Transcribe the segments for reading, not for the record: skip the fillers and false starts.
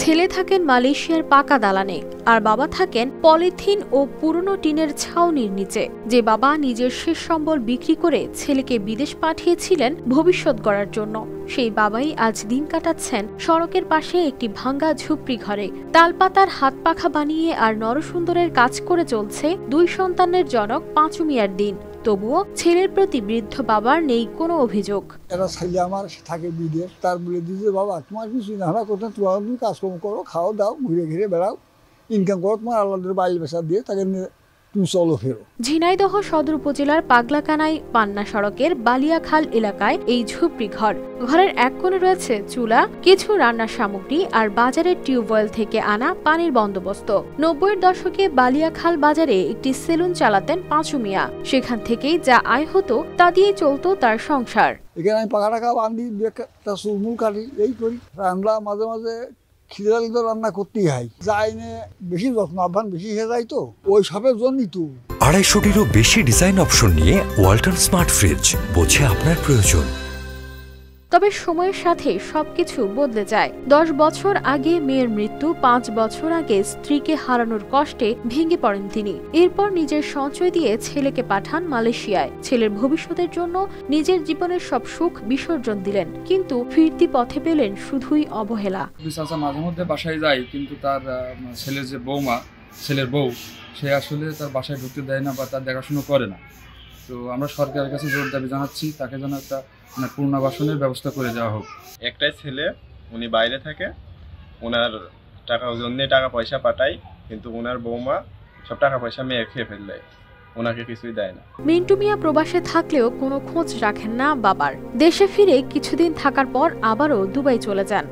ছেলে থাকেন মালয়েশিয়ার পাকা দালানে, আর বাবা থাকেন পলিথিন ও পুরনো টিনের ছাউনির নিচে। যে বাবা নিজের শেষ সম্বল বিক্রি করে ছেলেকে বিদেশ পাঠিয়েছিলেন ভবিষ্যৎ গড়ার জন্য, সেই বাবাই আজ দিন কাটাচ্ছেন সড়কের পাশে একটি ভাঙ্গা ঝুপড়ি ঘরে। তালপাতার হাত পাখা বানিয়ে আর নরসুন্দরের কাজ করে চলছে 2 সন্তানের জনক পাঁচু মিয়ার দিন। তবুও ছেলের প্রতি বৃদ্ধ বাবার নেই কোনো অভিযোগ। এরা ছেলে আমার থাকে বিদেশ, তার বলে দিয়েছে বাবা তোমার কিছু না করতে, তুমি কাজকর্ম করো, খাও দাও, ঘুরে ঘিরে বেড়াও, ইনকাম করো, তোমার আল্লাহদের বাইল বেসা দিয়ে তাকে তুমি চলো ফেরো। ঝিনাইদহ সদর উপজেলার পাগলাকানাই পান্না সড়কের বালিয়াখাল এলাকায় এই ঝুপড়ি ঘর। ঘরের এক কোণে রয়েছে চুলা, কিছু রান্নার সামগ্রী আর বাজারের টিউবওয়েল থেকে আনা পানির বন্দোবস্ত। 90-এর দশকে বালিয়াখাল বাজারে একটি সেলুন চালাতেন পাঁচু মিয়া। সেখান থেকেই যা আয় হতো তা দিয়েই চলতো তার সংসার। এখানে আমি পাখা টাকা বান্ধি, তার চুলমুল কাটি, এই করি, রান্না মাঝে মাঝে খিদে লাগলে তো রান্না করতেই হয়। যাইনে বেশি যত্ন আহ্বান বেশি হয়ে যায়, তো ওই সবের জন্যই তো। 250-টিরও বেশি ডিজাইন অপশন নিয়ে ওয়ালটন স্মার্ট ফ্রিজ, বোঝে আপনার প্রয়োজন। তবে সময়ের সাথে সবকিছু বদলে যায়। 10 বছর আগে মেয়ের মৃত্যু, 5 বছর আগে স্ত্রীকে হারানোর কষ্টে ভেঙে পড়েন তিনি। এরপর নিজের সঞ্চয় দিয়ে ছেলেকে পাঠান মালয়েশিয়ায়। ছেলের ভবিষ্যতের জন্য নিজের জীবনের সব সুখ বিসর্জন দিলেন, কিন্তু ফিরতি পথে পেলেন শুধুই অবহেলা। মাঝে মধ্যে বাসায় যায়, কিন্তু তার ছেলের যে বৌমা, ছেলের বউ, সে আসলে তার বাসায় ঢুকতে দেয় না বা তার দেখাশুনো করে না। তো আমরা সরকারের কাছে জোর দাবি জানাচ্ছি, তাকে যেন একটা পুনর্বাসনের ব্যবস্থা করে দেওয়া হোক। একটাই ছেলে, উনি বাইরে থাকে, ওনার টাকার জন্য টাকা পয়সা পাঠায়, কিন্তু ওনার বৌমা সব টাকা পয়সা মেয়ে খেয়ে ফেললে, ওনাকে কিছুই দেয় না। মিন্টু মিয়া প্রবাসে থাকলেও কোনো খোঁজ রাখেন না বাবার। দেশে ফিরে কিছুদিন থাকার পর আবারও দুবাই চলে যান।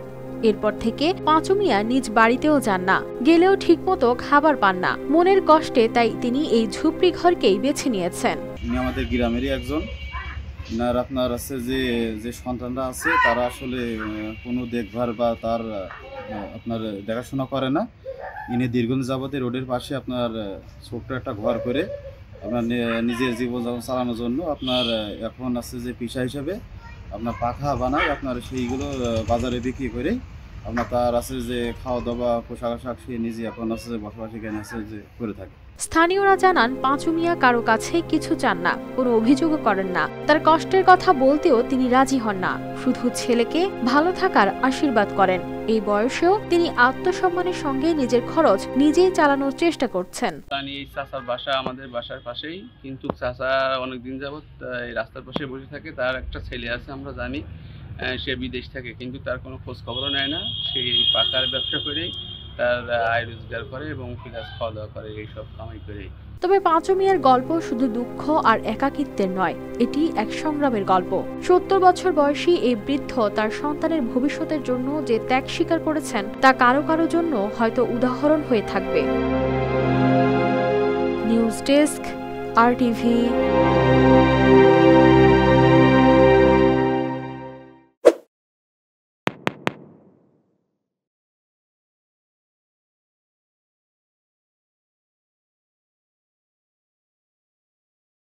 এরপর থেকে পাঁচু মিয়া নিজ বাড়িতেও যান না, গেলেও ঠিকমতো খাবার পান না। মনের কষ্টে তাই তিনি এই ঝুপড়ি ঘরকেই বেছে নিয়েছেন। আমাদের গ্রামেরই একজন, আপনার আছে যে সন্তানরা আছে, তারা আসলে কোনো দেখভাল বা তার আপনার দেখাশোনা করে না। ইনি দীর্ঘদিন যাবতে রোডের পাশে আপনার ছোট্ট একটা ঘর করে আপনার নিজের জীবনযাপন চালানোর জন্য আপনার এখন আছে যে পেশা হিসেবে আপনার পাখা বানায়, আপনার সেইগুলো বাজারে বিক্রি করে আপনার তার আছে যে খাওয়া দাওয়া, পোশাক আশাক সে নিজে এখন আছে যে বসবাস এখানে আছে যে করে থাকে। স্থানীয়রা জানান পাঁচু মিয়া কারো কাছে কিছু চান না, কোনো অভিযোগও করেন না। তার কষ্টের কথা বলতেও তিনি রাজি হন না, শুধু ছেলেকে ভালো থাকার আশীর্বাদ করেন। এই বয়সেও তিনি আত্মসম্মানের সঙ্গে নিজের খরচ নিজেই চালানোর চেষ্টা করছেন। এই চাচার বাসা আমাদের বাসার পাশেই, কিন্তু চাচা অনেকদিন যাবৎ এই রাস্তার পাশে বসে থাকে। তার একটা ছেলে আছে, আমরা জানি সে বিদেশ থাকে, কিন্তু তার কোনো খোঁজ খবরও নেয় না। সেই পাকার ব্যবসা করেই তার আয় রোজগার করে এবং প্লাস খাওয়া দাওয়া করে, এইসব কামাই করে। তবে পাঁচু মিয়ার গল্প শুধু দুঃখ আর একাকিত্বের নয়, এটি এক সংগ্রামের গল্প। 70 বছর বয়সী এই বৃদ্ধ তার সন্তানের ভবিষ্যতের জন্য যে ত্যাগ স্বীকার করেছেন, তা কারো কারো জন্য হয়তো উদাহরণ হয়ে থাকবে। News desk, RTV।